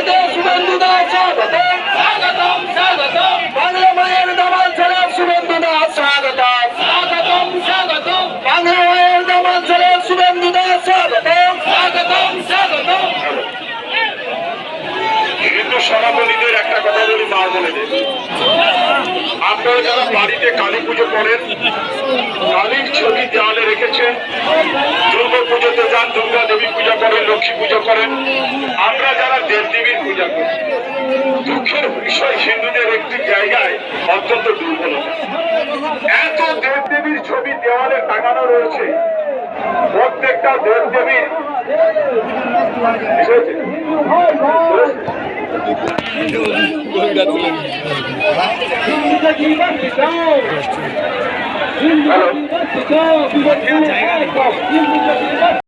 স্বাগত শুভেন্দুদা স্বাগত স্বাগতম স্বাগতম বাংলা মায়ের দামাল ছেলে শুভেন্দুদা স্বাগত স্বাগতম স্বাগতম বাংলা মায়ের দামাল ছেলে শুভেন্দুদা স্বাগত স্বাগতম স্বাগতম। হিন্দু সনাতনীদের একটা কথা বলি মা বোনেদের, আপনারা যারা বাড়িতে কালী পুজো করেন, কালীর ছবি দেওয়ালে রেখেছেন, দুর্গা পুজোতে যান, দুর্গা দেবী পূজা করেন, লক্ষ্মী পুজো করেন, আমরা যারা দেবদেবীর পূজা করি, দুঃখের বিষয় হিন্দুদের একটি জায়গায় অত্যন্ত দুর্বলতা। এত দেবদেবীর ছবি দেওয়ালে টাঙানো রয়েছে, প্রত্যেকটা দেবদেবীর হ্যালো